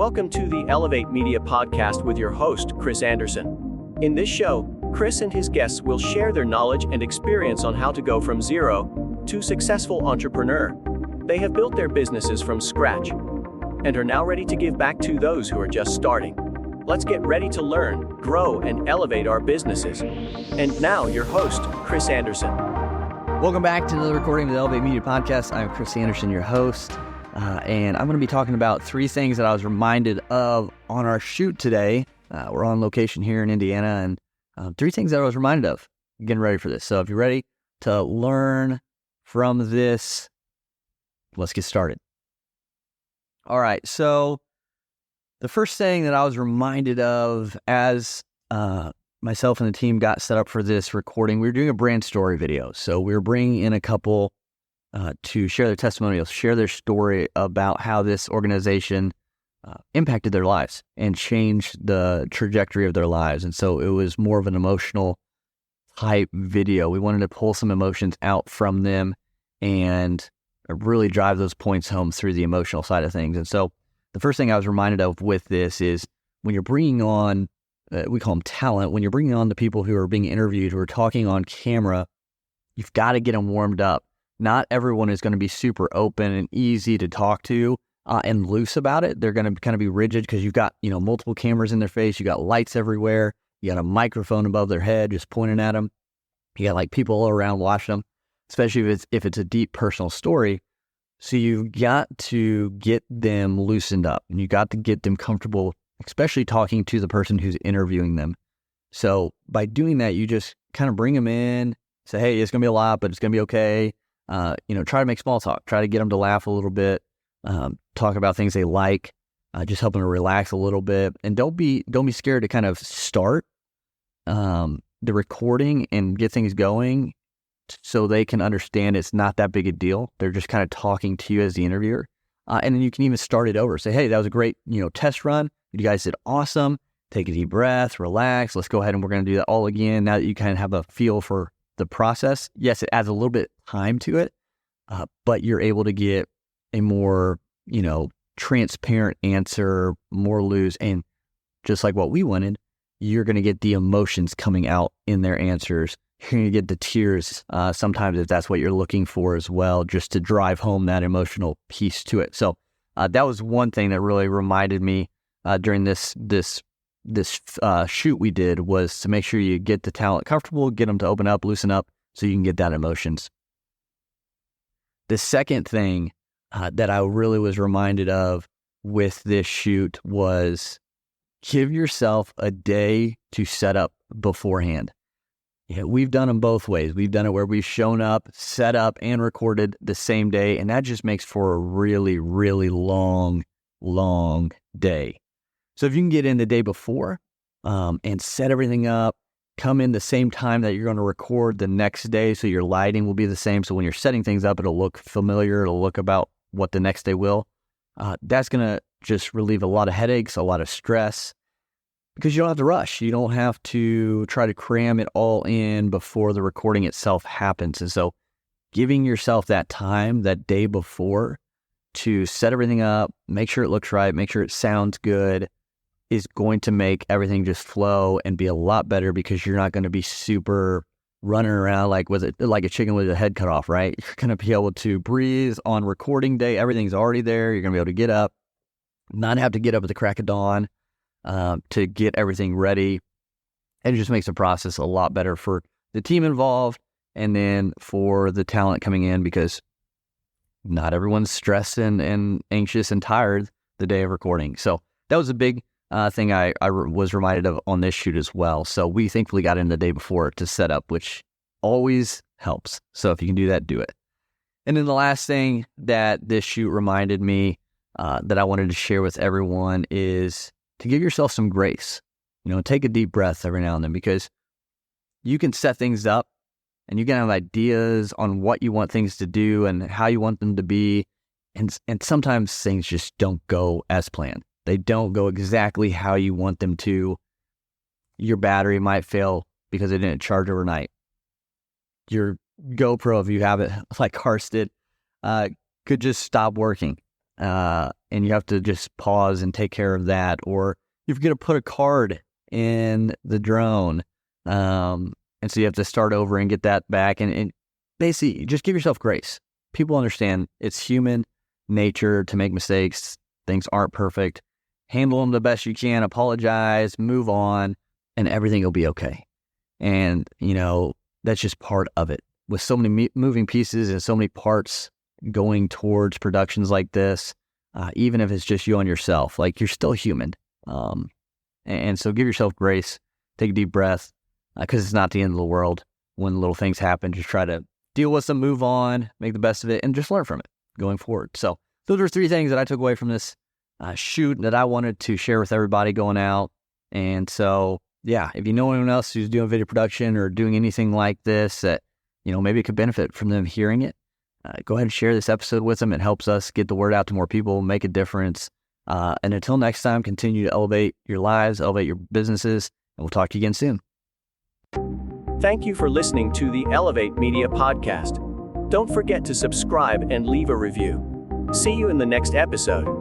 Welcome to the Elevate Media Podcast with your host, Chris Anderson. In this show, Chris and his guests will share their knowledge and experience on how to go from zero to successful entrepreneur. They have built their businesses from scratch and are now ready to give back to those who are just starting. Let's get ready to learn, grow, and elevate our businesses. And now, your host, Chris Anderson. Welcome back to another recording of the Elevate Media Podcast. I'm Chris Anderson, your host, and I'm going to be talking about three things that I was reminded of on our shoot today. We're on location here in Indiana, and three things that I was reminded of getting ready for this. So if you're ready to learn from this, let's get started. All right, so the first thing that I was reminded of as myself and the team got set up for this recording, we were doing a brand story video. So we were bringing in a couple to share their testimonials, share their story about how this organization impacted their lives and changed the trajectory of their lives. And so it was more of an emotional type video. We wanted to pull some emotions out from them and really drive those points home through the emotional side of things. And so the first thing I was reminded of with this is when you're bringing on, we call them talent, when you're bringing on the people who are being interviewed, who are talking on camera, you've got to get them warmed up. Not everyone is going to be super open and easy to talk to and loose about it. They're going to kind of be rigid because you've got, multiple cameras in their face. You got lights everywhere. You got a microphone above their head just pointing at them. You got like people all around watching them, especially if it's a deep personal story. So you've got to get them loosened up and you got to get them comfortable, especially talking to the person who's interviewing them. So by doing that, you just kind of bring them in, say, hey, it's going to be a lot, but it's going to be okay. Try to make small talk, try to get them to laugh a little bit, talk about things they like, just help them to relax a little bit. And don't be scared to kind of start the recording and get things going so they can understand it's not that big a deal. They're just kind of talking to you as the interviewer. And then you can even start it over. Say, hey, that was a great, test run. You guys did awesome. Take a deep breath, relax. Let's go ahead and we're going to do that all again. Now that you kind of have a feel for the process. Yes, it adds a little bit of time to it, but you're able to get a more, transparent answer, more loose. And just like what we wanted, you're going to get the emotions coming out in their answers. You're going to get the tears sometimes if that's what you're looking for as well, just to drive home that emotional piece to it. So that was one thing that really reminded me during this shoot we did, was to make sure you get the talent comfortable, get them to open up, loosen up, so you can get that emotions. The second thing that I really was reminded of with this shoot was give yourself a day to set up beforehand. Yeah, we've done them both ways. We've done it where we've shown up, set up, and recorded the same day, and that just makes for a really, really long day. So if you can get in the day before and set everything up, come in the same time that you're going to record the next day, so your lighting will be the same. So when you're setting things up, it'll look familiar. It'll look about what the next day will. That's going to just relieve a lot of headaches, a lot of stress, because you don't have to rush. You don't have to try to cram it all in before the recording itself happens. And so giving yourself that time, that day before, to set everything up, make sure it looks right, make sure it sounds good, is going to make everything just flow and be a lot better, because you're not going to be super running around like a chicken with a head cut off, right? You're going to be able to breathe on recording day. Everything's already there. You're going to be able to get up, not have to get up at the crack of dawn to get everything ready. And it just makes the process a lot better for the team involved and then for the talent coming in, because not everyone's stressed and anxious and tired the day of recording. So that was a big thing I was reminded of on this shoot as well. So we thankfully got in the day before to set up, which always helps. So if you can do that, do it. And then the last thing that this shoot reminded me that I wanted to share with everyone is to give yourself some grace. Take a deep breath every now and then, because you can set things up and you can have ideas on what you want things to do and how you want them to be. And sometimes things just don't go as planned. They don't go exactly how you want them to. Your battery might fail because it didn't charge overnight. Your GoPro, if you have it like ours did, could just stop working. and you have to just pause and take care of that, or you forget to put a card in the drone, and so you have to start over and get that back, and basically just give yourself grace. People understand it's human nature to make mistakes. Things aren't perfect. Handle them the best you can, apologize, move on, and everything will be okay. And, that's just part of it. With so many moving pieces and so many parts going towards productions like this, even if it's just you and yourself, like, you're still human. And so give yourself grace, take a deep breath, because it's not the end of the world. When little things happen, just try to deal with them, move on, make the best of it, and just learn from it going forward. So those are 3 things that I took away from this shoot that I wanted to share with everybody going out. And so, yeah, if you know anyone else who's doing video production or doing anything like this that, maybe it could benefit from them hearing it, go ahead and share this episode with them. It helps us get the word out to more people, make a difference. And until next time, continue to elevate your lives, elevate your businesses, and we'll talk to you again soon. Thank you for listening to the Elevate Media Podcast. Don't forget to subscribe and leave a review. See you in the next episode.